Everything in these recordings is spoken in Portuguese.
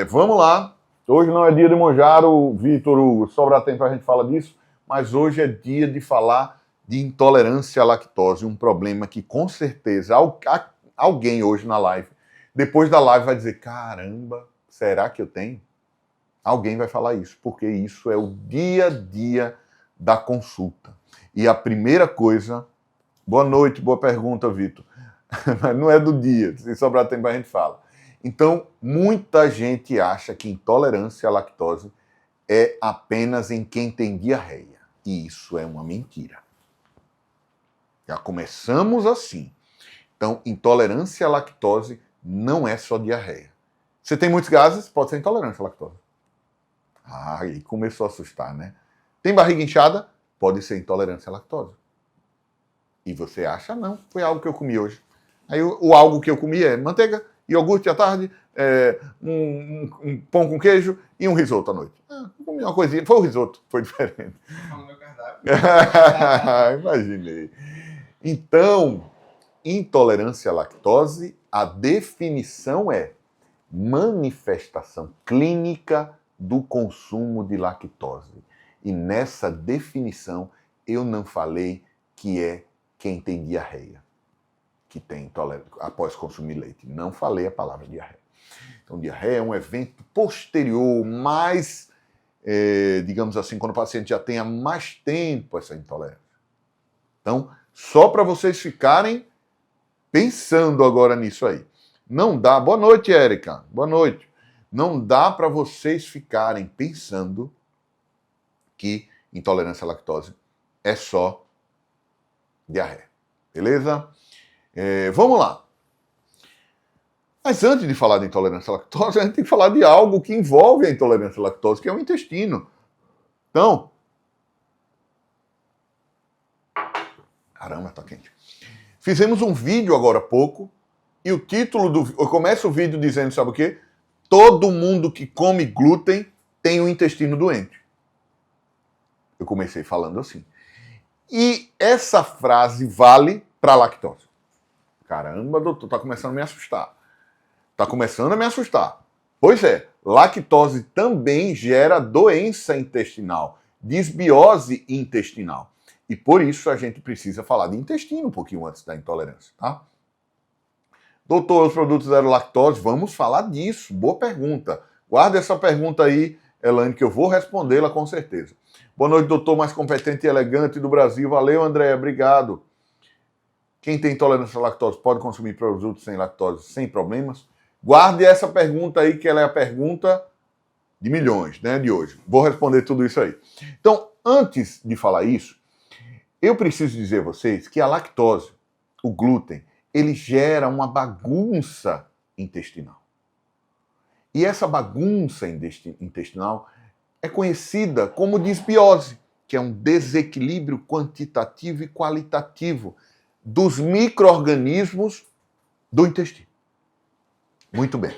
Vamos lá. Hoje não é dia de Monjaro, Vitor Hugo, sobra tempo a gente fala disso, mas hoje é dia de falar de intolerância à lactose, um problema que com certeza alguém hoje na live, depois da live vai dizer, caramba, será que eu tenho? Alguém vai falar isso, porque isso é o dia a dia da consulta. E a primeira coisa, boa noite, boa pergunta, Vitor, mas não é do dia, se sobrar tempo a gente fala. Então, muita gente acha que intolerância à lactose é apenas em quem tem diarreia. E isso é uma mentira. Já começamos assim. Então, intolerância à lactose não é só diarreia. Você tem muitos gases, pode ser intolerância à lactose. Ah, aí começou a assustar, né? Tem barriga inchada? Pode ser intolerância à lactose. E você acha, não, foi algo que eu comi hoje. Aí o algo que eu comi é manteiga, iogurte à tarde, um pão com queijo e um risoto à noite. Comi uma coisinha, foi o risoto, foi diferente. No meu cardápio. Imaginei. Então, intolerância à lactose, a definição é manifestação clínica do consumo de lactose. E nessa definição, eu não falei que é quem tem diarreia, que tem intolerância após consumir leite. Não falei a palavra diarreia. Então, diarreia é um evento posterior, mais, digamos assim, quando o paciente já tenha mais tempo essa intolerância. Então, só para vocês ficarem pensando agora nisso aí. Não dá. Boa noite, Érica. Boa noite. Não dá para vocês ficarem pensando que intolerância à lactose é só diarreia. Beleza? Vamos lá. Mas antes de falar de intolerância à lactose, a gente tem que falar de algo que envolve a intolerância à lactose, que é o intestino. Então, caramba, tá quente. Fizemos um vídeo agora há pouco, e o título eu começo o vídeo dizendo, sabe o quê? Todo mundo que come glúten tem o intestino doente. Eu comecei falando assim. E essa frase vale para lactose. Caramba, doutor, tá começando a me assustar. Tá começando a me assustar. Pois é, lactose também gera doença intestinal, disbiose intestinal. E por isso a gente precisa falar de intestino um pouquinho antes da intolerância, tá? Doutor, os produtos zero lactose, vamos falar disso. Boa pergunta. Guarda essa pergunta aí, Elaine, que eu vou respondê-la com certeza. Boa noite, doutor mais competente e elegante do Brasil. Valeu, André, obrigado. Quem tem intolerância à lactose pode consumir produtos sem lactose sem problemas? Guarde essa pergunta aí, que ela é a pergunta de milhões, né, de hoje. Vou responder tudo isso aí. Então, antes de falar isso, eu preciso dizer a vocês que a lactose, o glúten, ele gera uma bagunça intestinal. E essa bagunça intestinal é conhecida como disbiose, que é um desequilíbrio quantitativo e qualitativo dos micro-organismos do intestino. Muito bem.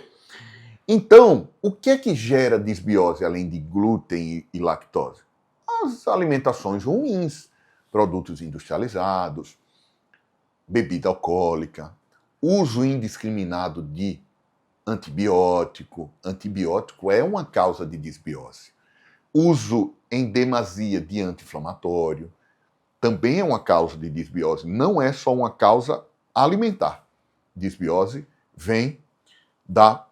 Então, o que é que gera disbiose, além de glúten e lactose? As alimentações ruins, produtos industrializados, bebida alcoólica, uso indiscriminado de antibiótico. Antibiótico é uma causa de disbiose. Uso em demasia de anti-inflamatório também é uma causa de disbiose. Não é só uma causa alimentar. Disbiose vem da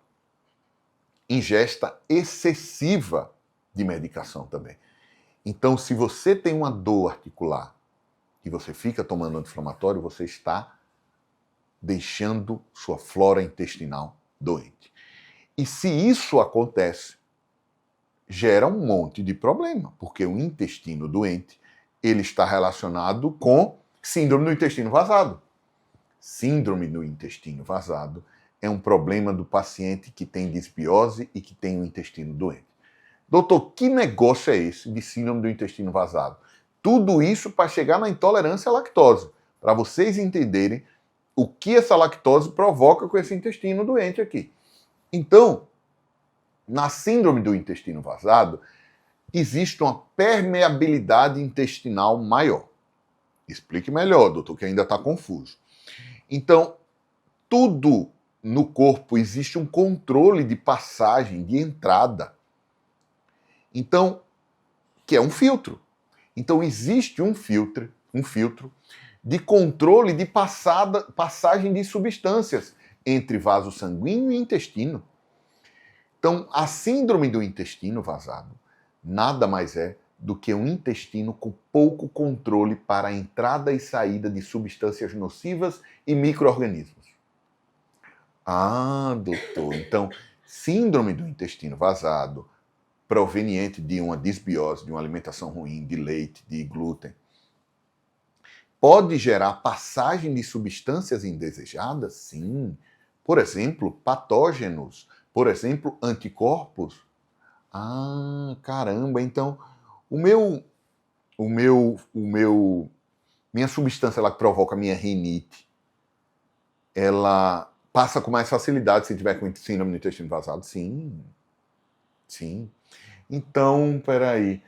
ingesta excessiva de medicação também. Então, se você tem uma dor articular e você fica tomando anti-inflamatório, você está deixando sua flora intestinal doente. E se isso acontece, gera um monte de problema, porque o intestino doente, ele está relacionado com síndrome do intestino vazado. Síndrome do intestino vazado é um problema do paciente que tem disbiose e que tem o intestino doente. Doutor, que negócio é esse de síndrome do intestino vazado? Tudo isso para chegar na intolerância à lactose, para vocês entenderem o que essa lactose provoca com esse intestino doente aqui. Então, na síndrome do intestino vazado, existe uma permeabilidade intestinal maior. Explique melhor, doutor, que ainda está confuso. Então, tudo no corpo existe um controle de passagem, de entrada. Então, que é um filtro. Então existe um filtro de controle de passagem de substâncias entre vaso sanguíneo e intestino. Então, a síndrome do intestino vazado nada mais é do que um intestino com pouco controle para a entrada e saída de substâncias nocivas e micro-organismos. Ah, doutor, então, síndrome do intestino vazado, proveniente de uma disbiose, de uma alimentação ruim, de leite, de glúten, pode gerar passagem de substâncias indesejadas? Sim. Por exemplo, patógenos. Por exemplo, anticorpos. Ah, caramba, então minha substância lá que provoca a minha rinite, ela passa com mais facilidade se tiver com síndrome do intestino vazado? Sim. Sim. Então, peraí.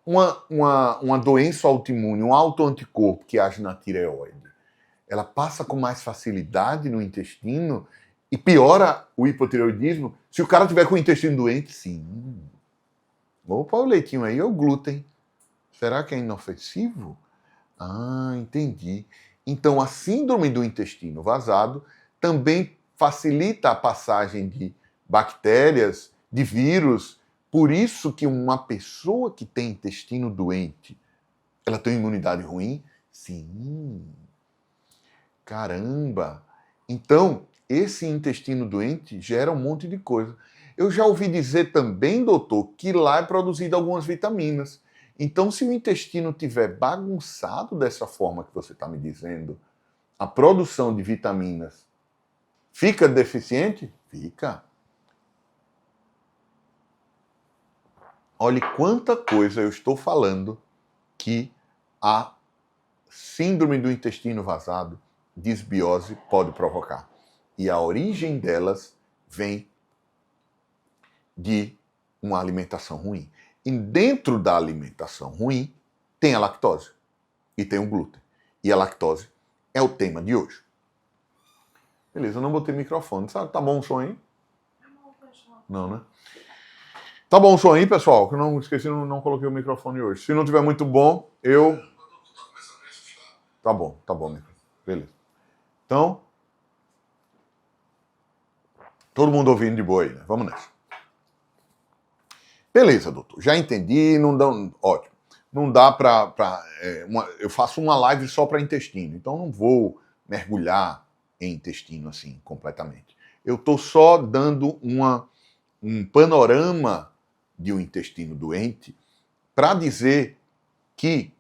Uma doença autoimune, um autoanticorpo que age na tireoide, ela passa com mais facilidade no intestino e piora o hipotireoidismo se o cara tiver com o intestino doente? Sim. Opa, o leitinho aí é o glúten. Será que é inofensivo? Ah, entendi. Então, a síndrome do intestino vazado também facilita a passagem de bactérias, de vírus. Por isso que uma pessoa que tem intestino doente, ela tem imunidade ruim? Sim. Caramba! Então, esse intestino doente gera um monte de coisa. Eu já ouvi dizer também, doutor, que lá é produzido algumas vitaminas. Então, se o intestino tiver bagunçado dessa forma que você está me dizendo, a produção de vitaminas fica deficiente? Fica. Olhe quanta coisa eu estou falando que a síndrome do intestino vazado, disbiose, pode provocar. E a origem delas vem de uma alimentação ruim. E dentro da alimentação ruim tem a lactose e tem o glúten. E a lactose é o tema de hoje. Beleza, eu não botei microfone. Sabe, tá bom o som aí? Não, né? Tá bom o som aí, pessoal? Que eu não esqueci, não coloquei o microfone hoje. Se não tiver muito bom, eu... Tá bom, beleza. Então, todo mundo ouvindo de boa aí, né? Vamos nessa. Beleza, doutor. Já entendi, não dá... Ótimo. Não dá eu faço uma live só para intestino, então não vou mergulhar em intestino assim, completamente. Eu tô só dando um panorama de um intestino doente para dizer que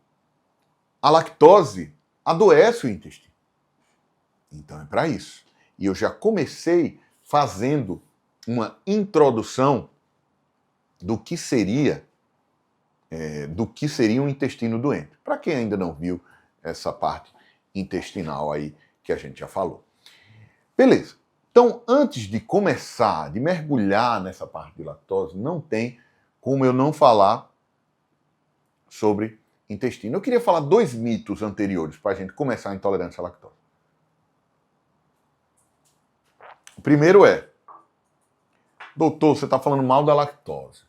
a lactose adoece o intestino. Então é para isso. E eu já comecei fazendo uma introdução do que seria um intestino doente. Para quem ainda não viu essa parte intestinal aí que a gente já falou. Beleza. Então, antes de começar, de mergulhar nessa parte de lactose, não tem como eu não falar sobre intestino. Eu queria falar 2 mitos anteriores para a gente começar a intolerância à lactose. O primeiro é: doutor, você está falando mal da lactose.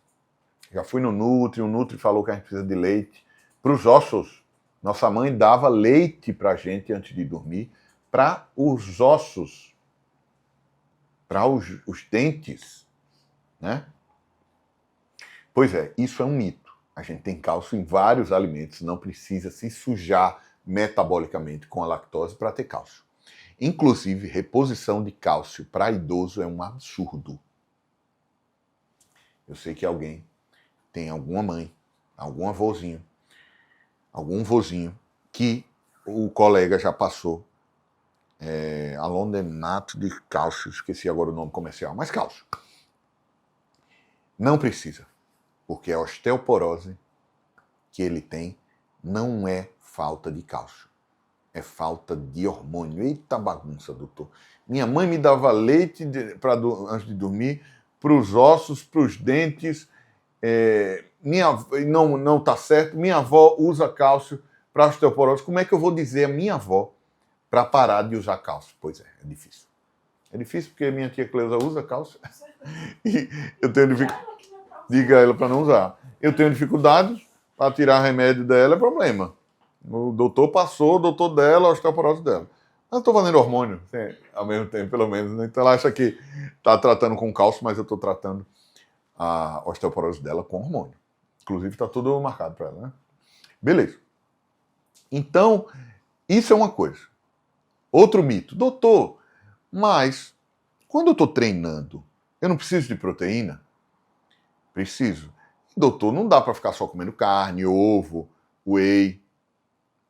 Já fui no Nutri, o Nutri falou que a gente precisa de leite para os ossos. Nossa mãe dava leite para a gente antes de dormir, para os ossos, para os dentes, né? Pois é, isso é um mito. A gente tem cálcio em vários alimentos, não precisa se sujar metabolicamente com a lactose para ter cálcio. Inclusive, reposição de cálcio para idoso é um absurdo. Eu sei que alguém tem alguma mãe, algum avôzinho, algum vozinho que o colega já passou alondenato de cálcio, esqueci agora o nome comercial, mas cálcio. Não precisa, porque a osteoporose que ele tem não é falta de cálcio, é falta de hormônio. Eita bagunça, doutor. Minha mãe me dava leite antes de dormir, para os ossos, para os dentes. Não está certo. Minha avó usa cálcio para osteoporose. Como é que eu vou dizer a minha avó para parar de usar cálcio. Pois é difícil. É difícil porque minha tia Cleusa usa cálcio. E eu tenho dificuldade. Diga a ela para não usar. Eu tenho dificuldades para tirar remédio dela, é problema. O doutor passou, o doutor dela, a osteoporose dela. Mas eu estou fazendo hormônio ao mesmo tempo, pelo menos. Né? Então ela acha que está tratando com cálcio, mas eu estou tratando a osteoporose dela com hormônio. Inclusive está tudo marcado para ela, né? Beleza. Então, isso é uma coisa. Outro mito. Doutor, mas quando eu estou treinando, eu não preciso de proteína? Preciso. Doutor, não dá para ficar só comendo carne, ovo, whey.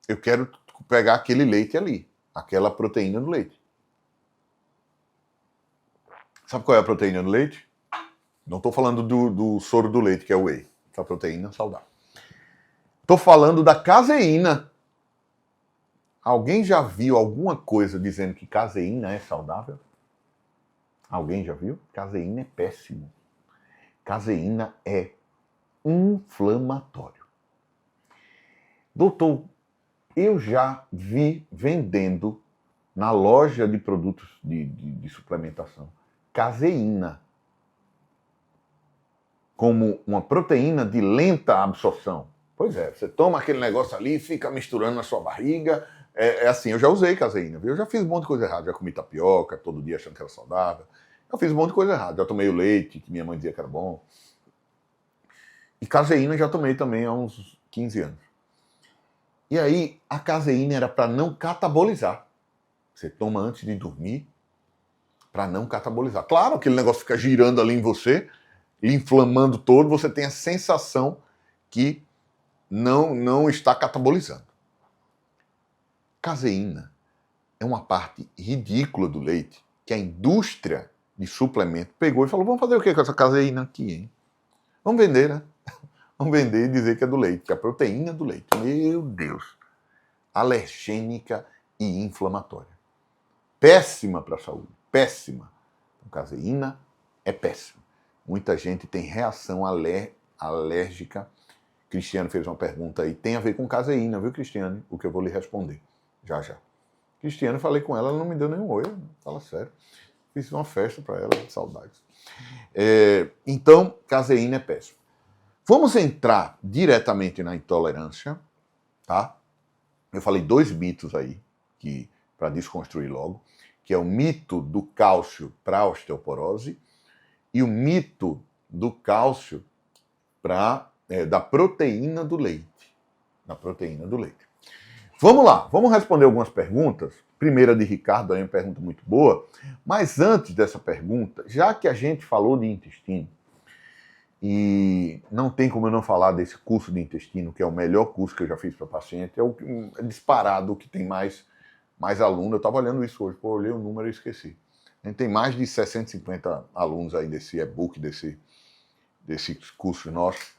Eu quero pegar aquele leite ali, aquela proteína do leite. Sabe qual é a proteína do leite? Não estou falando do soro do leite, que é o whey. Essa proteína saudável. Estou falando da caseína. Alguém já viu alguma coisa dizendo que caseína é saudável? Alguém já viu? Caseína é péssimo. Caseína é inflamatório. Doutor, eu já vi vendendo na loja de produtos de suplementação caseína como uma proteína de lenta absorção. Pois é, você toma aquele negócio ali, fica misturando na sua barriga. É assim, eu já usei caseína, viu? Eu já fiz um monte de coisa errada. Já comi tapioca todo dia achando que era saudável. Eu fiz um monte de coisa errada. Já tomei o leite, que minha mãe dizia que era bom. E caseína já tomei também há uns 15 anos. E aí, a caseína era para não catabolizar. Você toma antes de dormir para não catabolizar. Claro, aquele negócio fica girando ali em você, inflamando todo, você tem a sensação que não está catabolizando. Caseína é uma parte ridícula do leite que a indústria de suplemento pegou e falou, vamos fazer o que com essa caseína aqui, hein? Vamos vender, né? Vamos vender e dizer que é do leite, que é a proteína do leite. Meu Deus! Alergênica e inflamatória. Péssima para a saúde. Péssima. Então, caseína é péssima. Muita gente tem reação alérgica. Cristiane fez uma pergunta aí. Tem a ver com caseína, viu, Cristiane? O que eu vou lhe responder. Já, já. Cristiane, falei com ela, ela não me deu nenhum oi. Fala sério. Fiz uma festa para ela, saudades. Então, caseína é péssima. Vamos entrar diretamente na intolerância, tá? Eu falei 2 mitos aí, para desconstruir logo, que é o mito do cálcio para a osteoporose e o mito do cálcio da proteína do leite. Da proteína do leite. Vamos lá, vamos responder algumas perguntas. Primeira de Ricardo, aí uma pergunta muito boa. Mas antes dessa pergunta, já que a gente falou de intestino, e não tem como eu não falar desse curso de intestino, que é o melhor curso que eu já fiz para paciente, é disparado o que tem mais aluno. Eu estava olhando isso hoje, eu olhei o número e esqueci. A gente tem mais de 650 alunos aí desse e-book, desse curso nosso.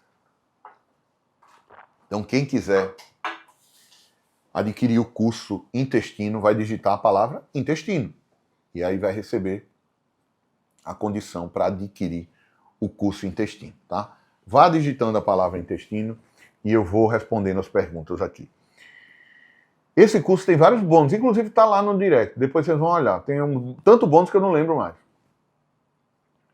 Então, quem quiser adquirir o curso intestino, vai digitar a palavra intestino. E aí vai receber a condição para adquirir o curso intestino, tá? Vá digitando a palavra intestino e eu vou respondendo as perguntas aqui. Esse curso tem vários bônus, inclusive está lá no direct, depois vocês vão olhar. Tem tanto bônus que eu não lembro mais.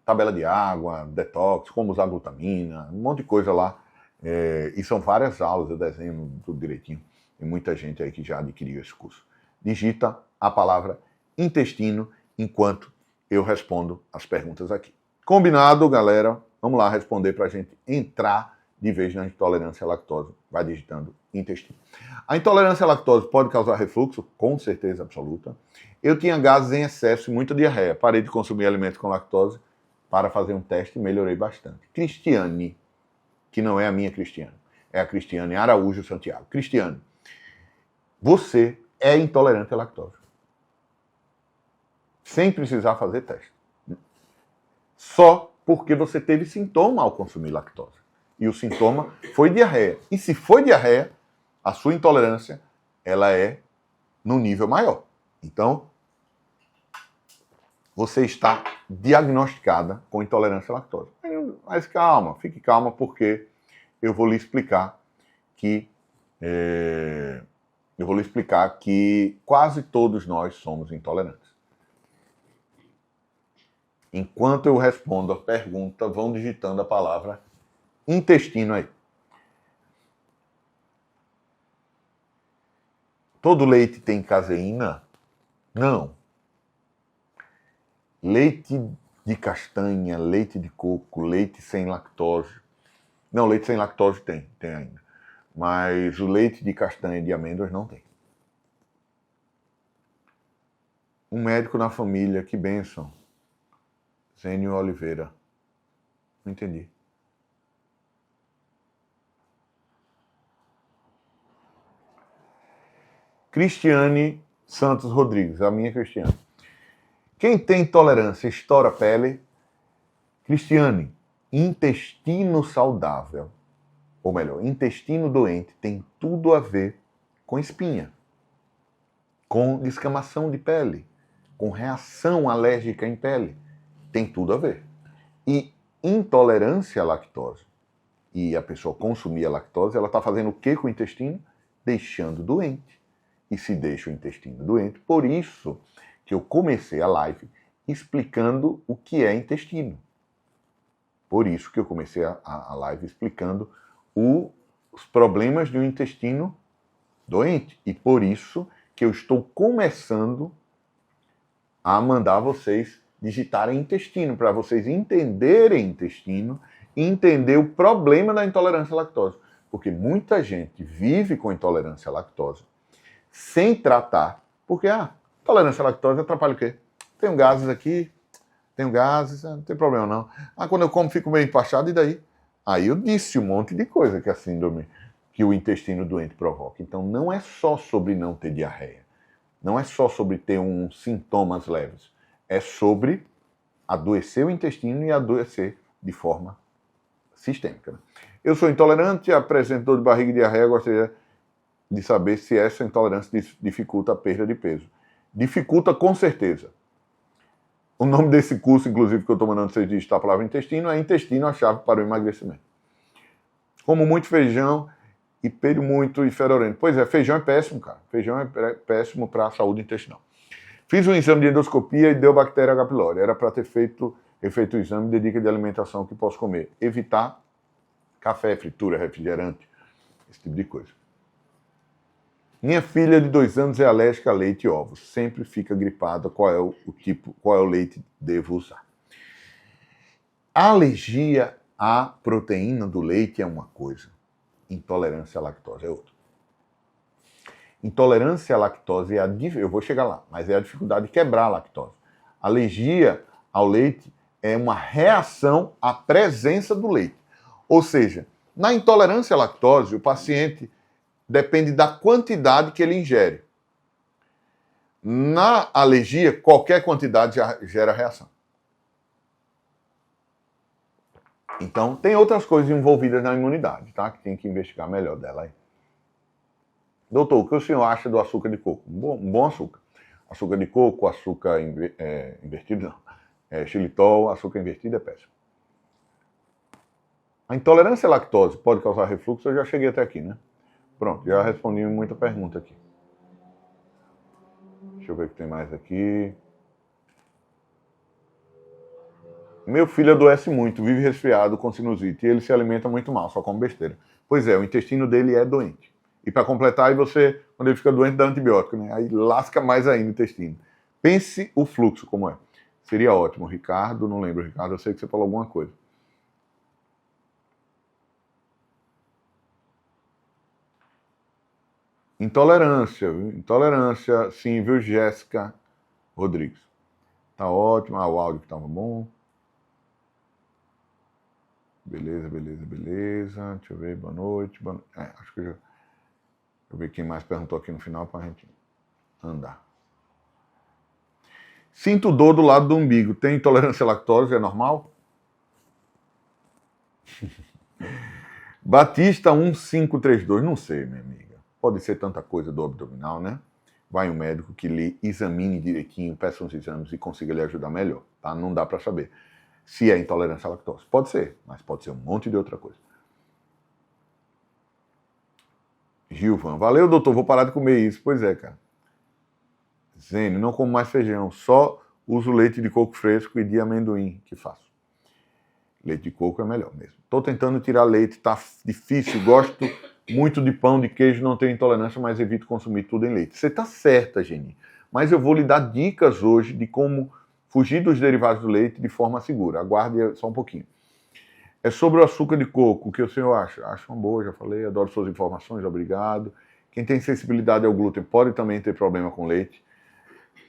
Tabela de água, detox, como usar glutamina, um monte de coisa lá. E são várias aulas, eu desenho tudo direitinho. Tem muita gente aí que já adquiriu esse curso. Digita a palavra intestino enquanto eu respondo as perguntas aqui. Combinado, galera? Vamos lá responder para a gente entrar de vez na intolerância à lactose. Vai digitando intestino. A intolerância à lactose pode causar refluxo? Com certeza absoluta. Eu tinha gases em excesso e muita diarreia. Parei de consumir alimentos com lactose para fazer um teste e melhorei bastante. Cristiane, que não é a minha Cristiane, é a Cristiane Araújo Santiago. Cristiane, você é intolerante à lactose. Sem precisar fazer teste. Só porque você teve sintoma ao consumir lactose. E o sintoma foi diarreia. E se foi diarreia, a sua intolerância, ela é no nível maior. Então, você está diagnosticada com intolerância à lactose. Mas calma, fique calma, porque eu vou lhe explicar que eu vou lhe explicar que quase todos nós somos intolerantes. Enquanto eu respondo a pergunta, vão digitando a palavra intestino aí. Todo leite tem caseína? Não. Leite de castanha, leite de coco, leite sem lactose. Não, leite sem lactose tem ainda. Mas o leite de castanha e de amêndoas não tem. Um médico na família, que bênção. Zênio Oliveira. Não entendi. Cristiane Santos Rodrigues, a minha Cristiane. Quem tem intolerância estoura a pele? Cristiane, intestino saudável, ou melhor, intestino doente tem tudo a ver com espinha, com descamação de pele, com reação alérgica em pele. Tem tudo a ver. E intolerância à lactose, e a pessoa consumir a lactose, ela está fazendo o que com o intestino? Deixando doente. E se deixa o intestino doente, por isso que eu comecei a live explicando o que é intestino. Por isso que eu comecei a live explicando os problemas de um intestino doente. E por isso que eu estou começando a mandar vocês digitarem intestino, para vocês entenderem intestino e entender o problema da intolerância à lactose. Porque muita gente vive com intolerância à lactose sem tratar, porque intolerância à lactose atrapalha o quê? Tenho gases aqui, não tem problema não. Quando eu como fico meio empachado, e daí? Aí eu disse um monte de coisa que a síndrome, que o intestino doente provoca. Então não é só sobre não ter diarreia, não é só sobre ter uns sintomas leves, é sobre adoecer o intestino e adoecer de forma sistêmica. Eu sou intolerante, apresento dor de barriga e diarreia, gostaria de saber se essa intolerância dificulta a perda de peso. Dificulta com certeza. O nome desse curso, inclusive, que eu estou mandando vocês digitar a palavra intestino, é Intestino, a chave para o emagrecimento. Como muito feijão e peido muito e ferorento. Pois é, feijão é péssimo, cara. Feijão é péssimo para a saúde intestinal. Fiz um exame de endoscopia e deu bactéria H. pylori. Era para ter feito o exame de dica de alimentação que posso comer. Evitar café, fritura, refrigerante, esse tipo de coisa. Minha filha de 2 anos é alérgica a leite e ovos. Sempre fica gripada. Qual é o leite que devo usar? A alergia à proteína do leite é uma coisa. Intolerância à lactose é outra. Intolerância à lactose eu vou chegar lá, mas é a dificuldade de quebrar a lactose. Alergia ao leite é uma reação à presença do leite. Ou seja, na intolerância à lactose, o paciente depende da quantidade que ele ingere. Na alergia, qualquer quantidade já gera reação. Então, tem outras coisas envolvidas na imunidade, tá? Que tem que investigar melhor dela aí. Doutor, o que o senhor acha do açúcar de coco? Um bom açúcar. Açúcar de coco, açúcar invertido, não. Xilitol, açúcar invertido é péssimo. A intolerância à lactose pode causar refluxo? Eu já cheguei até aqui, né? Pronto, já respondi muita pergunta aqui. Deixa eu ver o que tem mais aqui. Meu filho adoece muito, vive resfriado com sinusite e ele se alimenta muito mal, só come besteira. Pois é, o intestino dele é doente. E para completar, aí você, quando ele fica doente, dá antibiótico, né? Aí lasca mais ainda o intestino. Pense o fluxo como é. Seria ótimo. Ricardo, não lembro, Ricardo, eu sei que você falou alguma coisa. Intolerância, sim, viu, Jéssica Rodrigues. Tá ótimo, o áudio que tava bom. Beleza. Deixa eu ver, boa noite. Acho que eu já... Deixa eu ver quem mais perguntou aqui no final pra gente andar. Sinto dor do lado do umbigo. Tem intolerância à lactose? É normal? Batista 1532. Não sei, minha amiga. Pode ser tanta coisa do abdominal, né? Vai um médico que lhe examine direitinho, peça uns exames e consiga lhe ajudar melhor, tá? Não dá para saber se é intolerância à lactose. Pode ser, mas pode ser um monte de outra coisa. Gilvan, valeu, doutor, vou parar de comer isso. Pois é, cara. Zênio, não como mais feijão, só uso leite de coco fresco e de amendoim que faço. Leite de coco é melhor mesmo. Estou tentando tirar leite, tá difícil, gosto muito de pão, de queijo, não tenho intolerância, mas evito consumir tudo em leite. Você está certa, Geni, mas eu vou lhe dar dicas hoje de como fugir dos derivados do leite de forma segura. Aguarde só um pouquinho. É sobre o açúcar de coco, o que o senhor acha? Acho uma boa, já falei, adoro suas informações, obrigado. Quem tem sensibilidade ao glúten pode também ter problema com leite.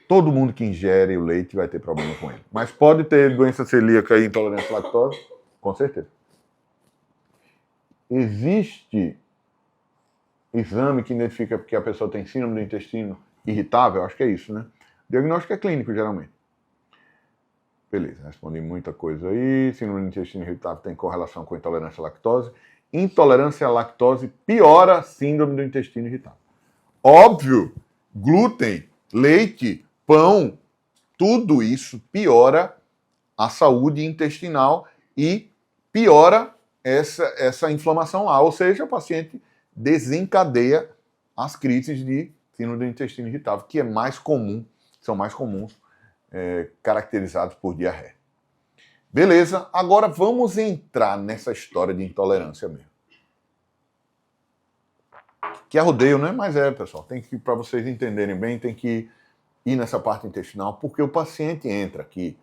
Todo mundo que ingere o leite vai ter problema com ele. Mas pode ter doença celíaca e intolerância à lactose? Com certeza. Existe exame que identifica que a pessoa tem síndrome do intestino irritável? Acho que é isso, né? O diagnóstico é clínico, geralmente. Beleza, respondi muita coisa aí. Síndrome do intestino irritável tem correlação com intolerância à lactose. Intolerância à lactose piora a síndrome do intestino irritável. Óbvio, glúten, leite, pão, tudo isso piora a saúde intestinal e piora essa inflamação lá. Ou seja, o paciente desencadeia as crises de síndrome do intestino irritável, que é mais comum, são mais comuns, caracterizados por diarreia. Beleza, agora vamos entrar nessa história de intolerância mesmo. Que é rodeio, né? Mas pessoal, tem que, para vocês entenderem bem, tem que ir nessa parte intestinal, porque o paciente entra aqui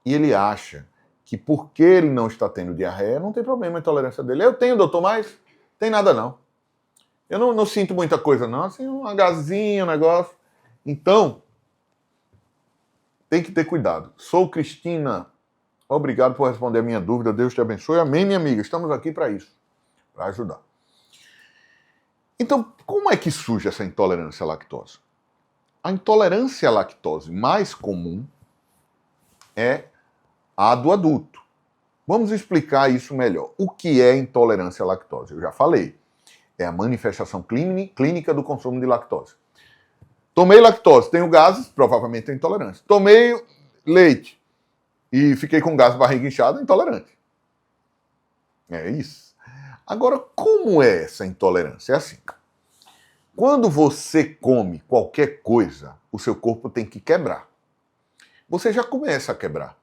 e ele acha que porque ele não está tendo diarreia, não tem problema a intolerância dele. Eu tenho, doutor, mas tem nada não. Eu não sinto muita coisa não, assim, uma gazinha, um negócio. Então, tem que ter cuidado. Sou Cristina, obrigado por responder a minha dúvida, Deus te abençoe. Amém, minha amiga, estamos aqui para isso, para ajudar. Então, como é que surge essa intolerância à lactose? A intolerância à lactose mais comum é a do adulto. Vamos explicar isso melhor. O que é intolerância à lactose? Eu já falei. É a manifestação clínica do consumo de lactose. Tomei lactose, tenho gases, provavelmente tenho intolerância. Tomei leite e fiquei com gases, barriga inchada, intolerante. É isso. Agora, como é essa intolerância? É assim. Quando você come qualquer coisa, o seu corpo tem que quebrar. Você já começa a quebrar.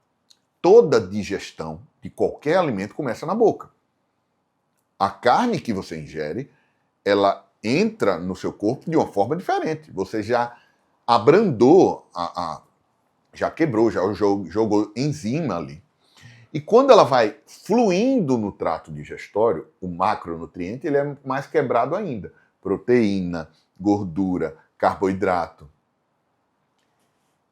Toda digestão de qualquer alimento começa na boca. A carne que você ingere, ela entra no seu corpo de uma forma diferente. Você já abrandou, já quebrou, já jogou enzima ali. E quando ela vai fluindo no trato digestório, o macronutriente ele é mais quebrado ainda. Proteína, gordura, carboidrato.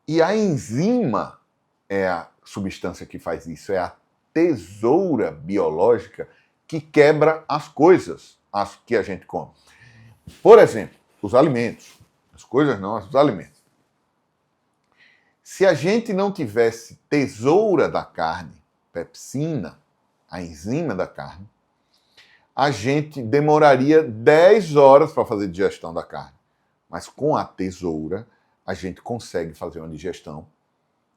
E a enzima é a substância que faz isso, é a tesoura biológica que quebra as coisas as que a gente come. Por exemplo, os alimentos. As coisas não, os alimentos. Se a gente não tivesse tesoura da carne, pepsina, a enzima da carne, a gente demoraria 10 horas para fazer digestão da carne. Mas com a tesoura, a gente consegue fazer uma digestão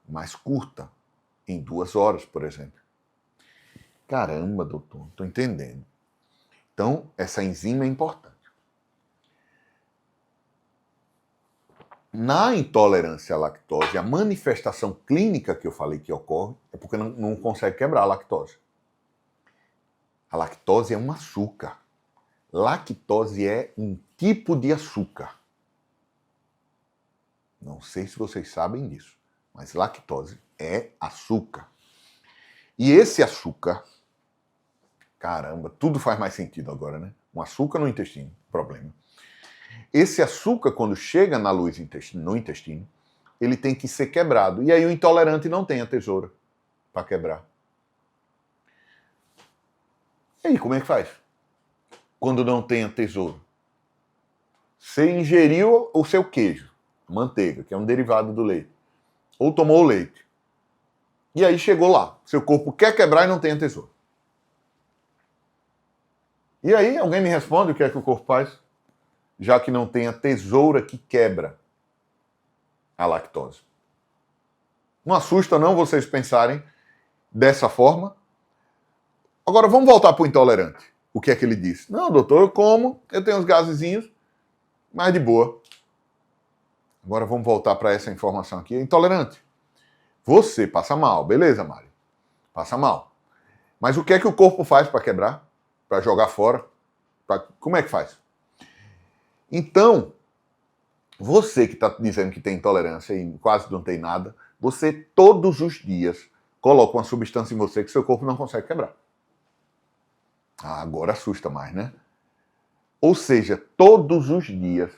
mais curta, em 2 horas, por exemplo. Caramba, doutor, estou entendendo. Então, essa enzima é importante. Na intolerância à lactose, a manifestação clínica que eu falei que ocorre é porque não consegue quebrar a lactose. A lactose é um açúcar. Lactose é um tipo de açúcar. Não sei se vocês sabem disso, mas lactose é açúcar. E esse açúcar, caramba, tudo faz mais sentido agora, né? Um açúcar no intestino, problema. Esse açúcar, quando chega na luz no intestino, ele tem que ser quebrado. E aí o intolerante não tem a tesoura para quebrar. E aí, como é que faz? Quando não tem a tesoura. Você ingeriu o seu queijo, manteiga, que é um derivado do leite. Ou tomou o leite. E aí chegou lá. Seu corpo quer quebrar e não tem a tesoura. E aí, alguém me responde o que é que o corpo faz? Já que não tem a tesoura que quebra a lactose. Não assusta não vocês pensarem dessa forma? Agora vamos voltar para o intolerante. o que é que ele disse? Não, doutor, eu como, eu tenho uns gasezinhos, mas de boa. Agora vamos voltar para essa informação aqui. É intolerante. Você passa mal, beleza, Mário? Passa mal. Mas o que é que o corpo faz para quebrar? Para jogar fora? Como é que faz? Então, você que está dizendo que tem intolerância e quase não tem nada, você todos os dias coloca uma substância em você que seu corpo não consegue quebrar. Agora assusta mais, né? Ou seja, todos os dias,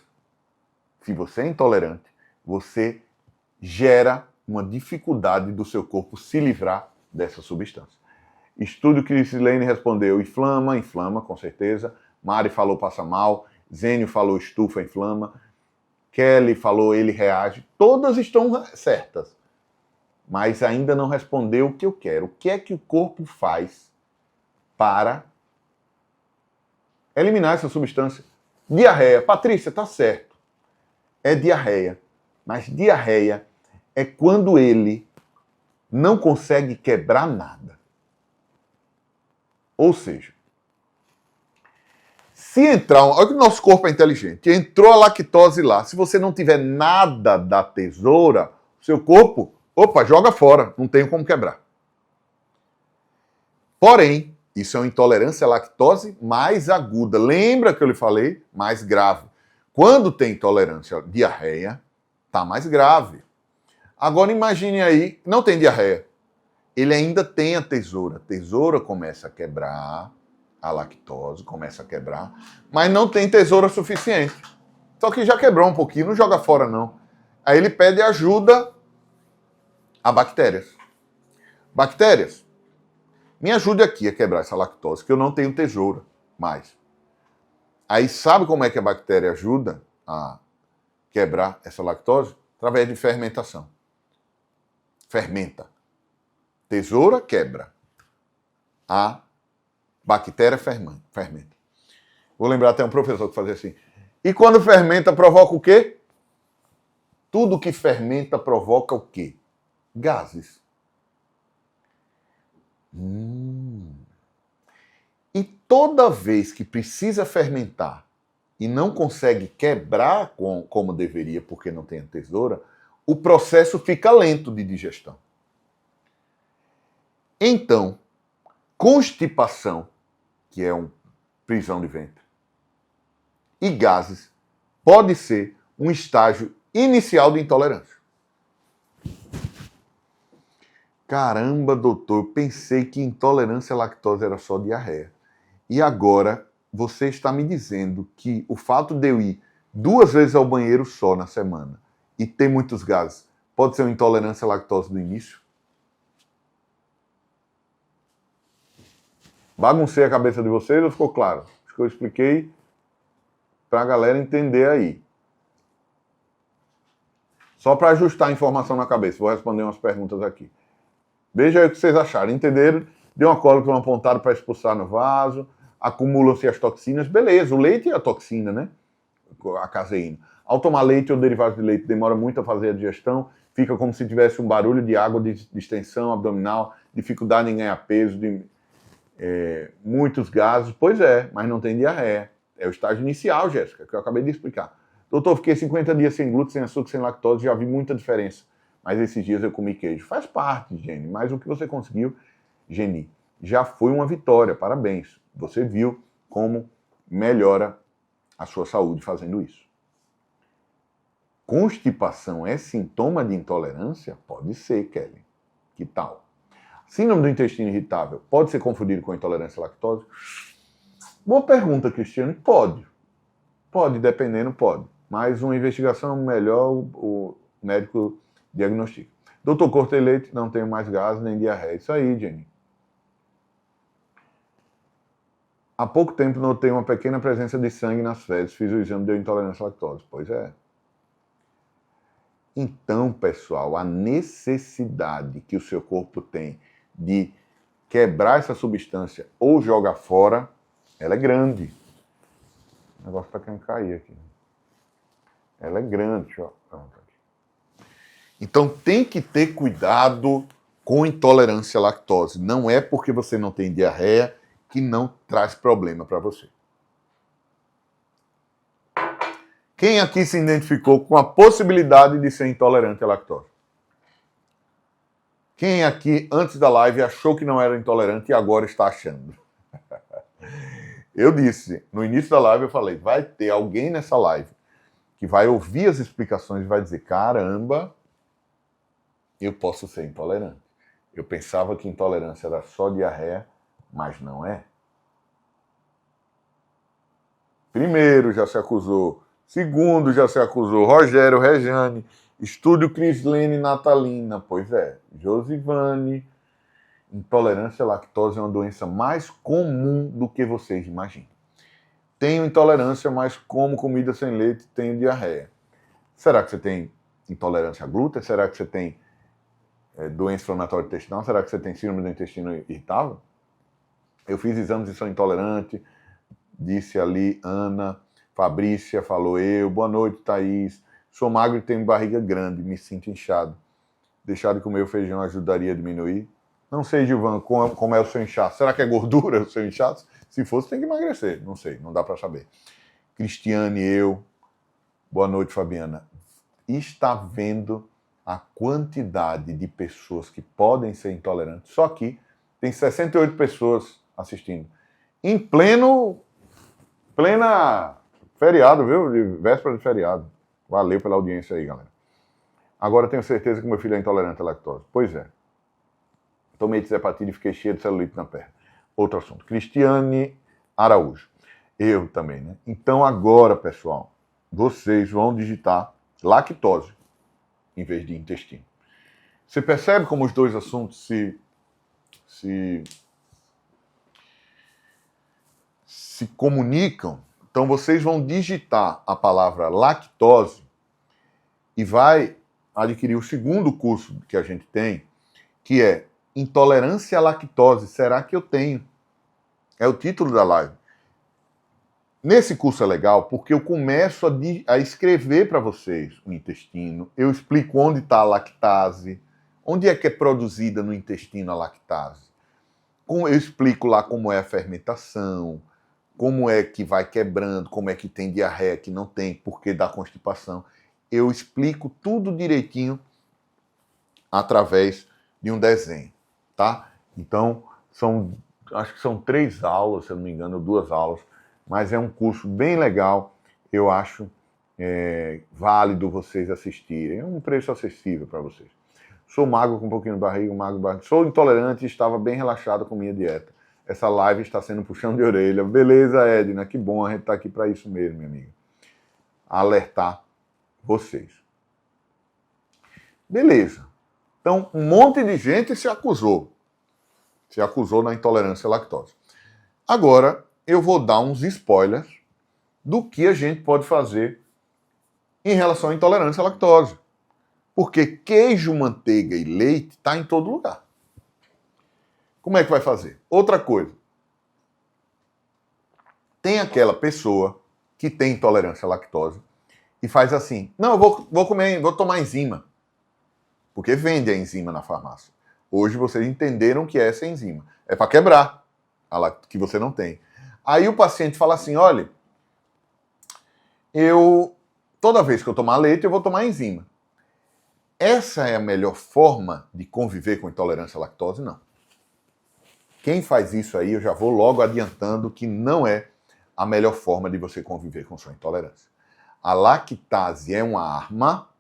se você é intolerante, você gera uma dificuldade do seu corpo se livrar dessa substância. Estudo que Crisilene respondeu, inflama, com certeza. Mari falou passa mal. Zênio falou estufa, inflama. Kelly falou ele reage. Todas estão certas. Mas ainda não respondeu o que eu quero. O que é que o corpo faz para eliminar essa substância? Diarreia. Patrícia, tá certo. É diarreia. Mas diarreia é quando ele não consegue quebrar nada. Ou seja, se entrar... Olha que o nosso corpo é inteligente. Entrou a lactose lá. Se você não tiver nada da tesoura, seu corpo, joga fora. Não tem como quebrar. Porém, isso é uma intolerância à lactose mais aguda. Lembra que eu lhe falei? Mais grave. Quando tem intolerância à diarreia, tá mais grave. Agora imagine aí, não tem diarreia. Ele ainda tem a tesoura. A tesoura começa a quebrar, a lactose começa a quebrar, mas não tem tesoura suficiente. Só que já quebrou um pouquinho, não joga fora não. Aí ele pede ajuda a bactérias. Bactérias, me ajude aqui a quebrar essa lactose, que eu não tenho tesoura mais. Aí sabe como é que a bactéria ajuda a quebrar essa lactose? Através de fermentação. Fermenta. Tesoura quebra. A bactéria fermenta. Vou lembrar até um professor que fazia assim. E quando fermenta, provoca o quê? Tudo que fermenta provoca o quê? Gases. E toda vez que precisa fermentar e não consegue quebrar como deveria, porque não tem a tesoura, o processo fica lento de digestão. Então, constipação, que é uma prisão de ventre, e gases, pode ser um estágio inicial de intolerância. Caramba, doutor, eu pensei que intolerância à lactose era só diarreia. E agora você está me dizendo que o fato de eu ir 2 vezes ao banheiro só na semana e ter muitos gases pode ser uma intolerância à lactose do início? Baguncei a cabeça de vocês ou ficou claro? Acho que eu expliquei para a galera entender aí. Só para ajustar a informação na cabeça. Vou responder umas perguntas aqui. Veja aí o que vocês acharam. Entenderam? Deu uma cólica, uma pontada para expulsar no vaso. Acumulam-se as toxinas. Beleza, o leite é a toxina, né? A caseína. Ao tomar leite ou derivados de leite, demora muito a fazer a digestão. Fica como se tivesse um barulho de água, de distensão abdominal, dificuldade em ganhar peso, muitos gases. Pois é, mas não tem diarreia. É o estágio inicial, Jéssica, que eu acabei de explicar. Doutor, fiquei 50 dias sem glúten, sem açúcar, sem lactose, já vi muita diferença. Mas esses dias eu comi queijo. Faz parte, Jenny, mas o que você conseguiu, Jenny, já foi uma vitória. Parabéns. Você viu como melhora a sua saúde fazendo isso. Constipação é sintoma de intolerância? Pode ser, Kelly. Que tal? Síndrome do intestino irritável pode ser confundido com intolerância à lactose? Boa pergunta, Cristiano. Pode. Pode, dependendo, pode. Mas uma investigação melhor, o médico diagnostica. Doutor, cortei leite, não tenho mais gases nem diarreia. Isso aí, Jenny. Há pouco tempo notei uma pequena presença de sangue nas fezes. Fiz o exame, deu intolerância à lactose. Pois é. Então, pessoal, a necessidade que o seu corpo tem de quebrar essa substância ou jogar fora, ela é grande. O negócio está querendo cair aqui. Ela é grande. Ó. Então tem que ter cuidado com intolerância à lactose. Não é porque você não tem diarreia que não traz problema para você. Quem aqui se identificou com a possibilidade de ser intolerante à lactose? Quem aqui, antes da live, achou que não era intolerante e agora está achando? Eu disse, no início da live eu falei, vai ter alguém nessa live que vai ouvir as explicações e vai dizer, caramba, eu posso ser intolerante. Eu pensava que intolerância era só diarreia, mas não é. Primeiro já se acusou, segundo já se acusou, Rogério, Rejane, Estúdio Crislene Natalina, pois é, Josivane, intolerância à lactose é uma doença mais comum do que vocês imaginam. Tenho intolerância, mas como comida sem leite, tenho diarreia. Será que você tem intolerância a glúten? Será que você tem doença inflamatória intestinal? Será que você tem síndrome do intestino irritável? Eu fiz exames e sou intolerante, disse ali Ana, Fabrícia, falou eu, boa noite, Thaís. Sou magro e tenho barriga grande, me sinto inchado. Deixar de comer o feijão ajudaria a diminuir? Não sei, Gilvan, como é o seu inchaço. Será que é gordura o seu inchaço? Se fosse, tem que emagrecer. Não sei, não dá para saber. Cristiane, eu. Boa noite, Fabiana. Está vendo a quantidade de pessoas que podem ser intolerantes? Só que tem 68 pessoas assistindo. Em plena feriado, viu? De véspera de feriado. Valeu pela audiência aí, galera. Agora tenho certeza que meu filho é intolerante à lactose. Pois é. Tomei hepatite e fiquei cheio de celulite na perna. Outro assunto. Cristiane Araújo. Eu também, né? Então agora, pessoal, vocês vão digitar lactose em vez de intestino. Você percebe como os dois assuntos se comunicam? Então vocês vão digitar a palavra lactose e vai adquirir o segundo curso que a gente tem, que é Intolerância à lactose, será que eu tenho? É o título da live. Nesse curso é legal porque eu começo a escrever para vocês o intestino, eu explico onde está a lactase, onde é que é produzida no intestino a lactase. Eu explico lá como é a fermentação, como é que vai quebrando, como é que tem diarreia, que não tem, porque dá constipação. Eu explico tudo direitinho através de um desenho, tá? Então, acho que são 3 aulas, se eu não me engano, 2 aulas, mas é um curso bem legal, eu acho válido vocês assistirem. É um preço acessível para vocês. Sou magro com um pouquinho de barriga, sou intolerante e estava bem relaxado com minha dieta. Essa live está sendo puxão de orelha. Beleza, Edna, que bom, a gente está aqui para isso mesmo, minha amiga. Alertar vocês. Beleza. Então, um monte de gente se acusou. Se acusou na intolerância à lactose. Agora, eu vou dar uns spoilers do que a gente pode fazer em relação à intolerância à lactose. Porque queijo, manteiga e leite está em todo lugar. Como é que vai fazer? Outra coisa. Tem aquela pessoa que tem intolerância à lactose e faz assim, não, eu vou tomar enzima. Porque vende a enzima na farmácia. Hoje vocês entenderam que é essa enzima. É para quebrar que você não tem. Aí o paciente fala assim, olha, toda vez que eu tomar leite, eu vou tomar enzima. Essa é a melhor forma de conviver com intolerância à lactose? Não. Quem faz isso aí, eu já vou logo adiantando que não é a melhor forma de você conviver com sua intolerância. A lactase é uma arma,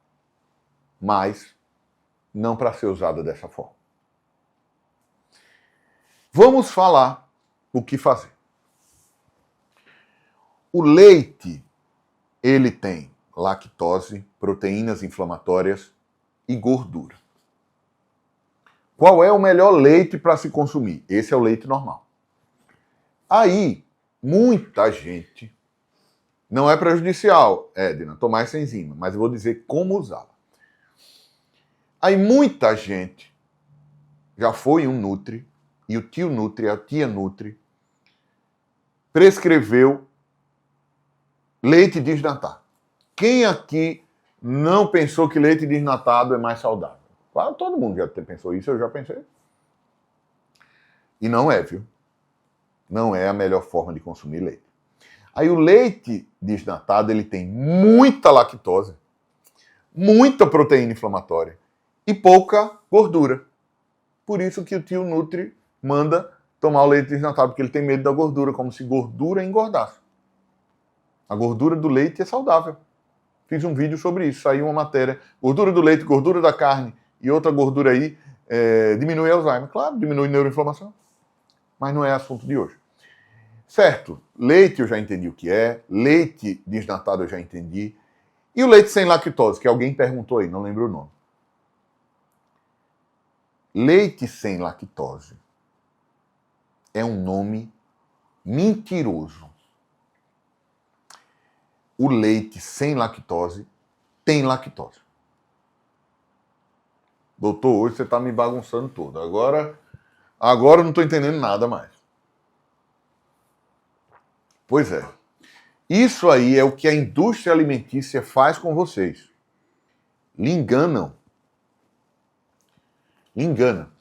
mas não para ser usada dessa forma. Vamos falar o que fazer. O leite, ele tem lactose, proteínas inflamatórias e gordura. Qual é o melhor leite para se consumir? Esse é o leite normal. Aí, muita gente, não é prejudicial, Edna, tomar essa enzima, mas eu vou dizer como usá-la. Aí muita gente já foi um Nutri, e o tio Nutri, a tia Nutri, prescreveu leite desnatado. Quem aqui não pensou que leite desnatado é mais saudável? Claro, todo mundo já pensou isso, eu já pensei. E não é, viu? Não é a melhor forma de consumir leite. Aí o leite desnatado, ele tem muita lactose, muita proteína inflamatória e pouca gordura. Por isso que o tio Nutri manda tomar o leite desnatado, porque ele tem medo da gordura, como se gordura engordasse. A gordura do leite é saudável. Fiz um vídeo sobre isso, saiu uma matéria. Gordura do leite, gordura da carne e outra gordura aí diminui Alzheimer. Claro, diminui neuroinflamação. Mas não é assunto de hoje. Certo, leite eu já entendi o que é, leite desnatado eu já entendi. E o leite sem lactose, que alguém perguntou aí, não lembro o nome. Leite sem lactose é um nome mentiroso. O leite sem lactose tem lactose. Doutor, hoje você está me bagunçando todo. Agora eu não estou entendendo nada mais. Pois é. Isso aí é o que a indústria alimentícia faz com vocês. Lhe enganam. Lhe engana.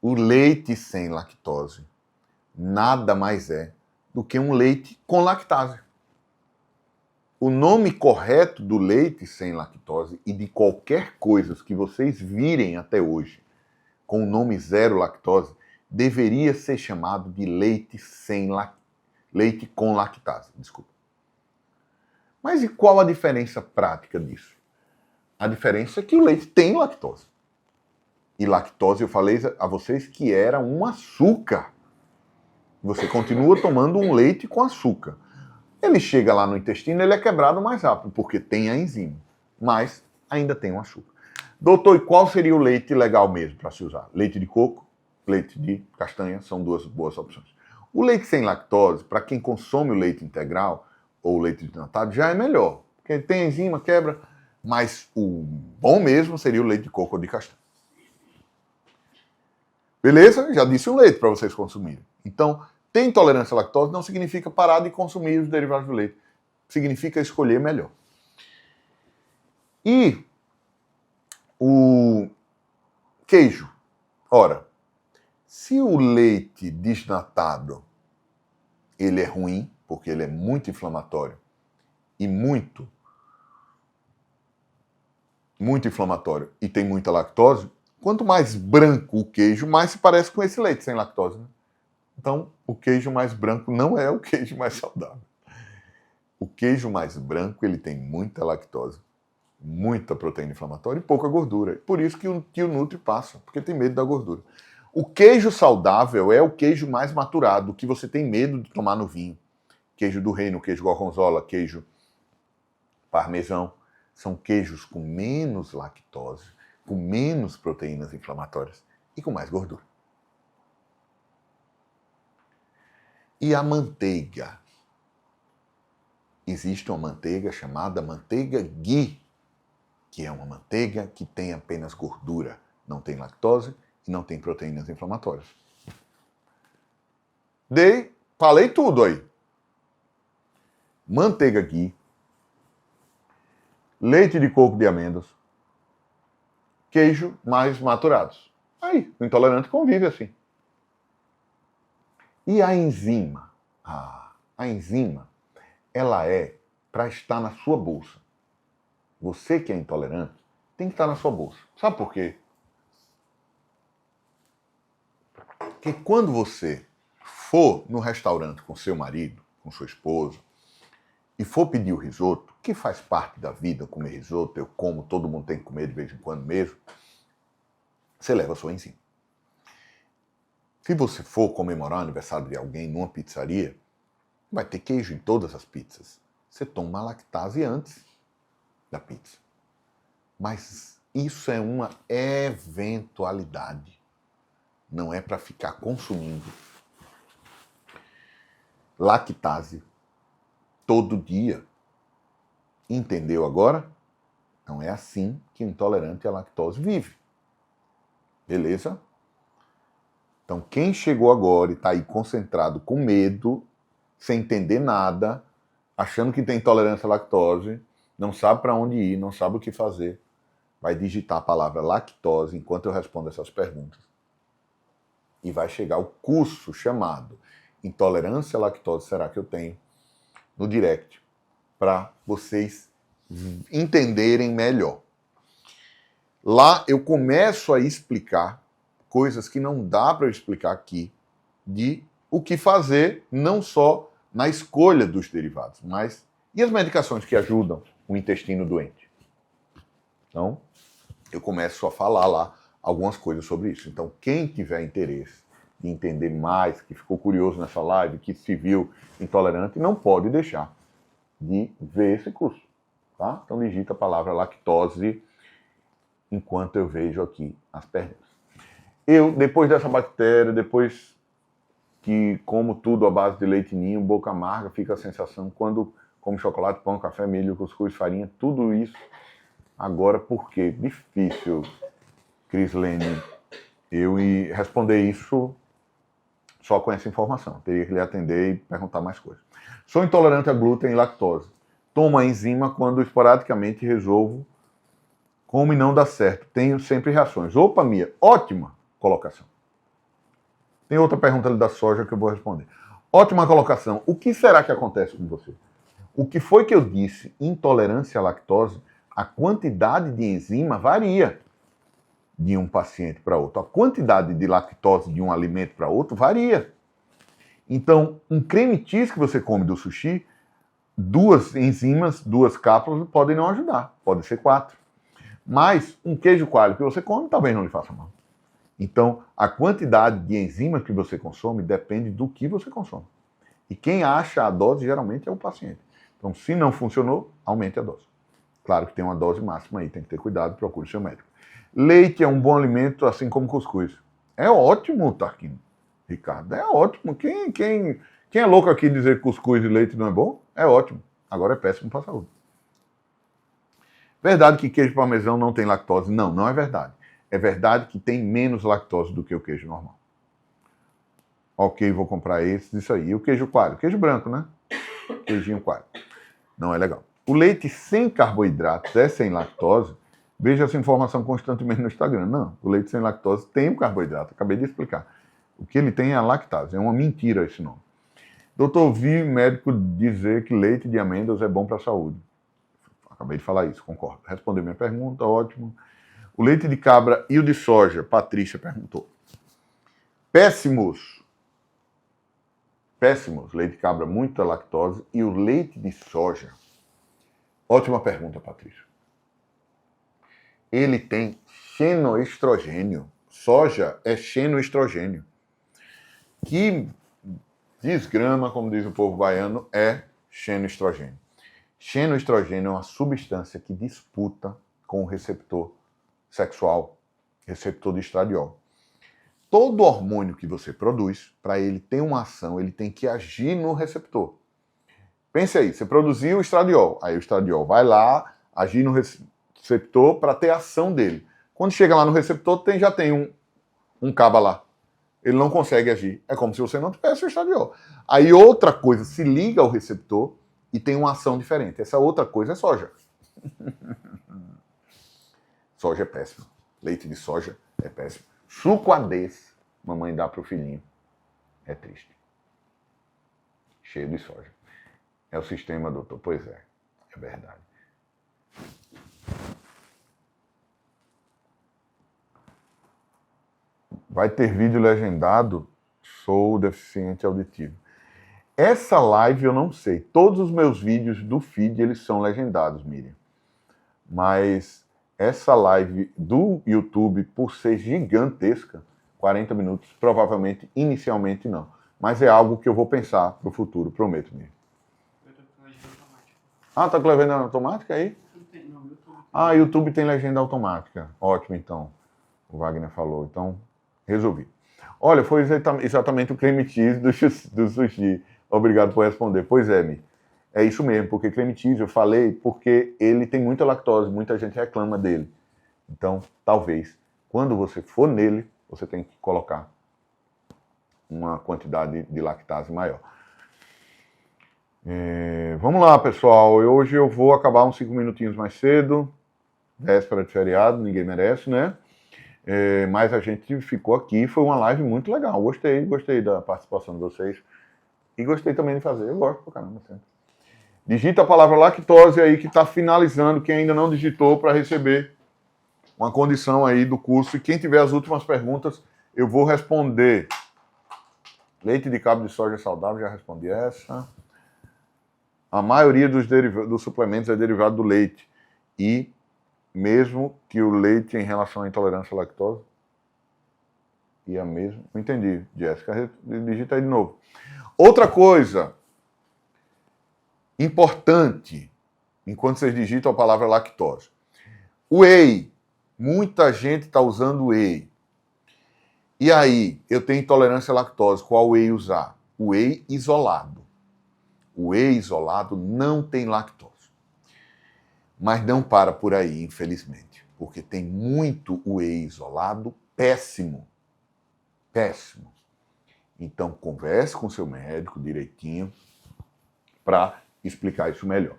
O leite sem lactose nada mais é do que um leite com lactase. O nome correto do leite sem lactose e de qualquer coisa que vocês virem até hoje com o nome zero lactose deveria ser chamado de leite sem leite com lactase, desculpa. Mas e qual a diferença prática disso? A diferença é que o leite tem lactose. E lactose, eu falei a vocês que era um açúcar. Você continua tomando um leite com açúcar. Ele chega lá no intestino, ele é quebrado mais rápido, porque tem a enzima. Mas ainda tem o açúcar. Doutor, e qual seria o leite legal mesmo para se usar? Leite de coco, leite de castanha, são duas boas opções. O leite sem lactose, para quem consome o leite integral ou o leite desnatado, já é melhor. Porque tem enzima, quebra. Mas o bom mesmo seria o leite de coco ou de castanha. Beleza? Já disse o leite para vocês consumirem. Então, ter intolerância à lactose não significa parar de consumir os derivados do leite. Significa escolher melhor. E o queijo. Ora, se o leite desnatado ele é ruim, porque ele é muito inflamatório e muito inflamatório e tem muita lactose, quanto mais branco o queijo, mais se parece com esse leite sem lactose, né? Então, o queijo mais branco não é o queijo mais saudável. O queijo mais branco, ele tem muita lactose, muita proteína inflamatória e pouca gordura. Por isso que o tio Nutri passa, porque tem medo da gordura. O queijo saudável é o queijo mais maturado, o que você tem medo de tomar no vinho. Queijo do reino, queijo gorgonzola, queijo parmesão. São queijos com menos lactose, com menos proteínas inflamatórias e com mais gordura. E a manteiga? Existe uma manteiga chamada manteiga ghee, que é uma manteiga que tem apenas gordura, não tem lactose e não tem proteínas inflamatórias. Falei tudo aí. Manteiga ghee, leite de coco de amêndoas, queijo mais maturados. Aí, o intolerante convive assim. E a enzima? A enzima, ela é para estar na sua bolsa. Você que é intolerante, tem que estar na sua bolsa. Sabe por quê? Porque quando você for no restaurante com seu marido, com sua esposa, e for pedir o risoto, que faz parte da vida comer risoto, eu como, todo mundo tem que comer de vez em quando mesmo, você leva a sua enzima. Se você for comemorar o aniversário de alguém numa pizzaria, vai ter queijo em todas as pizzas. Você toma a lactase antes da pizza. Mas isso é uma eventualidade. Não é para ficar consumindo lactase todo dia. Entendeu agora? Não é assim que o intolerante à lactose vive. Beleza? Então, quem chegou agora e está aí concentrado com medo, sem entender nada, achando que tem intolerância à lactose, não sabe para onde ir, não sabe o que fazer, vai digitar a palavra lactose enquanto eu respondo essas perguntas. E vai chegar o curso chamado Intolerância à Lactose Será que eu tenho? No direct, para vocês entenderem melhor. Lá eu começo a explicar coisas que não dá para eu explicar aqui, de o que fazer, não só na escolha dos derivados, mas e as medicações que ajudam o intestino doente. Então, eu começo a falar lá algumas coisas sobre isso. Então, quem tiver interesse de entender mais, que ficou curioso nessa live, que se viu intolerante, não pode deixar de ver esse curso, tá? Então, digita a palavra lactose enquanto eu vejo aqui as perguntas. Eu, depois dessa bactéria, depois que como tudo à base de leite ninho, boca amarga, fica a sensação quando como chocolate, pão, café, milho, cuscuz, farinha, tudo isso. Agora, por quê? Difícil, Crislene, eu responder isso só com essa informação. Teria que lhe atender e perguntar mais coisas. Sou intolerante a glúten e lactose. Tomo a enzima quando esporadicamente resolvo como e não dá certo. Tenho sempre reações. Opa, Mia, ótima colocação. Tem outra pergunta ali da soja que eu vou responder. Ótima colocação. O que será que acontece com você? O que foi que eu disse? Intolerância à lactose, a quantidade de enzima varia de um paciente para outro. A quantidade de lactose de um alimento para outro varia. Então, um creme cheese que você come do sushi, 2 enzimas, 2 cápsulas podem não ajudar. Pode ser 4. Mas um queijo coalho que você come talvez não lhe faça mal. Então, a quantidade de enzimas que você consome depende do que você consome. E quem acha a dose geralmente é o paciente. Então, se não funcionou, aumente a dose. Claro que tem uma dose máxima aí, tem que ter cuidado, procure seu médico. Leite é um bom alimento, assim como cuscuz. É ótimo, Tarquino. Ricardo, é ótimo. Quem é louco aqui dizer que cuscuz e leite não é bom? É ótimo. Agora é péssimo para a saúde. Verdade que queijo parmesão não tem lactose? Não, não é verdade. É verdade que tem menos lactose do que o queijo normal. Ok, vou comprar esse, isso aí. E o queijo coalho? Queijo branco, né? Queijinho coalho. Não é legal. O leite sem carboidratos é sem lactose? Veja essa informação constantemente no Instagram. Não, o leite sem lactose tem o carboidrato. Acabei de explicar. O que ele tem é a lactase. É uma mentira esse nome. Doutor, ouvi médico dizer que leite de amêndoas é bom para a saúde. Acabei de falar isso, concordo. Respondeu minha pergunta, ótimo. O leite de cabra e o de soja, Patrícia perguntou. Péssimos. Péssimos. Leite de cabra, muita lactose. E o leite de soja. Ótima pergunta, Patrícia. Ele tem xenoestrogênio. Soja é xenoestrogênio. Que desgrama, como diz o povo baiano, é xenoestrogênio. Xenoestrogênio é uma substância que disputa com o receptor sexual, receptor de estradiol. Todo hormônio que você produz, para ele ter uma ação, ele tem que agir no receptor. Pense aí, você produziu o estradiol, aí o estradiol vai lá, agir no receptor para ter a ação dele. Quando chega lá no receptor, já tem um caba lá. Ele não consegue agir. É como se você não tivesse o estradiol. Aí outra coisa se liga ao receptor e tem uma ação diferente. Essa outra coisa é soja. Soja é péssimo. Leite de soja é péssimo. Sucoadez, mamãe dá para o filhinho. É triste. Cheio de soja. É o sistema, doutor. Pois é. É verdade. Vai ter vídeo legendado? Sou deficiente auditivo. Essa live eu não sei. Todos os meus vídeos do feed, eles são legendados, Miriam. Mas essa live do YouTube, por ser gigantesca, 40 minutos, provavelmente, inicialmente não. Mas é algo que eu vou pensar para o futuro, prometo, Miriam. Eu tô com legenda automática. Ah, tá com legenda automática aí? Não, YouTube. Ah, YouTube tem legenda automática. Ótimo, então. O Wagner falou. Então, resolvi. Olha, foi exatamente o creme cheese do sushi. Obrigado por responder. Pois é, Mi. É isso mesmo, porque creme cheese, eu falei, porque ele tem muita lactose, muita gente reclama dele. Então, talvez, quando você for nele, você tem que colocar uma quantidade de lactase maior. Vamos lá, pessoal. Hoje eu vou acabar uns 5 minutinhos mais cedo. Véspera de feriado, ninguém merece, né? Mas a gente ficou aqui, foi uma live muito legal. Gostei da participação de vocês. E gostei também de fazer. Eu gosto pra caramba sempre. Digita a palavra lactose aí que está finalizando, quem ainda não digitou, para receber uma condição aí do curso. E quem tiver as últimas perguntas, eu vou responder. Leite de cabra de soja saudável, já respondi essa. A maioria dos suplementos é derivado do leite. E mesmo que o leite em relação à intolerância à lactose, e a mesma... Não entendi, Jéssica. Digita aí de novo. Outra coisa importante, enquanto vocês digitam a palavra lactose. Whey. Muita gente está usando whey. E aí, eu tenho intolerância à lactose. Qual whey usar? O whey isolado. O whey isolado não tem lactose. Mas não para por aí, infelizmente. Porque tem muito whey isolado péssimo. Péssimo. Então, converse com seu médico direitinho para explicar isso melhor.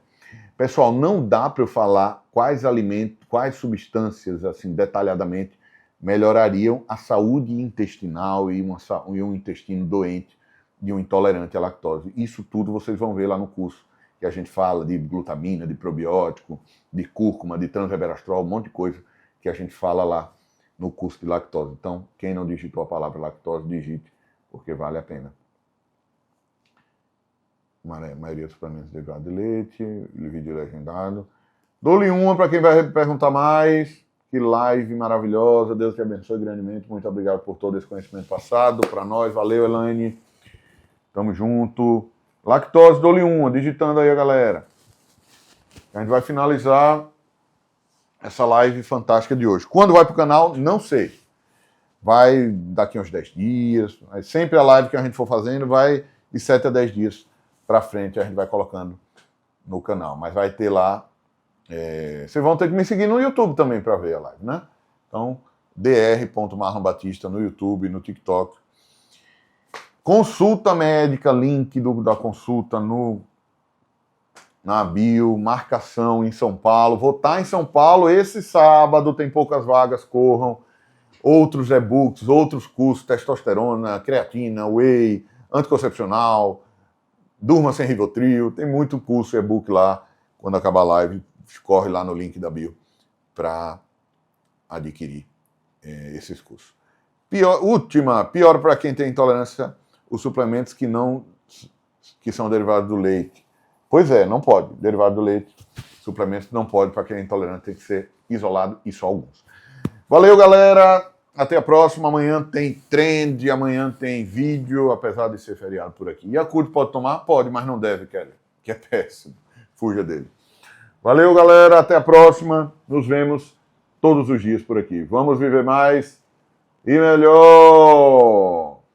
Pessoal, não dá para eu falar quais alimentos, quais substâncias, assim, detalhadamente, melhorariam a saúde intestinal e um intestino doente de um intolerante à lactose. Isso tudo vocês vão ver lá no curso, que a gente fala de glutamina, de probiótico, de cúrcuma, de transreverastrol, um monte de coisa que a gente fala lá no curso de lactose. Então, quem não digitou a palavra lactose, digite, porque vale a pena. A maioria dos suplementos derivados de leite, vídeo legendado. Dou-lhe uma para quem vai perguntar mais. Que live maravilhosa, Deus te abençoe grandemente. Muito obrigado por todo esse conhecimento passado para nós. Valeu, Elaine. Tamo junto. Lactose, dou-lhe uma, digitando aí a galera. A gente vai finalizar essa live fantástica de hoje. Quando vai pro canal, não sei. Vai daqui uns 10 dias. Sempre a live que a gente for fazendo vai de 7 a 10 dias para frente, a gente vai colocando no canal. Mas vai ter lá. Vocês vão ter que me seguir no YouTube também para ver a live, né? Então, dr.marlonbatista no YouTube, no TikTok. Consulta médica, link da consulta na bio, marcação em São Paulo. Vou estar em São Paulo esse sábado, tem poucas vagas, corram. Outros e-books, outros cursos, testosterona, creatina, whey, anticoncepcional, durma sem Rivotril, tem muito curso e-book lá. Quando acabar a live, corre lá no link da bio para adquirir esses cursos. Pior para quem tem intolerância, os suplementos que são derivados do leite. Pois é, não pode. Derivado do leite, suplementos não pode, para quem é intolerante tem que ser isolado e só alguns. Valeu, galera! Até a próxima. Amanhã tem trend, amanhã tem vídeo, apesar de ser feriado por aqui. Yakult pode tomar? Pode, mas não deve, Kelly, que é péssimo. Fuja dele. Valeu, galera. Até a próxima. Nos vemos todos os dias por aqui. Vamos viver mais e melhor!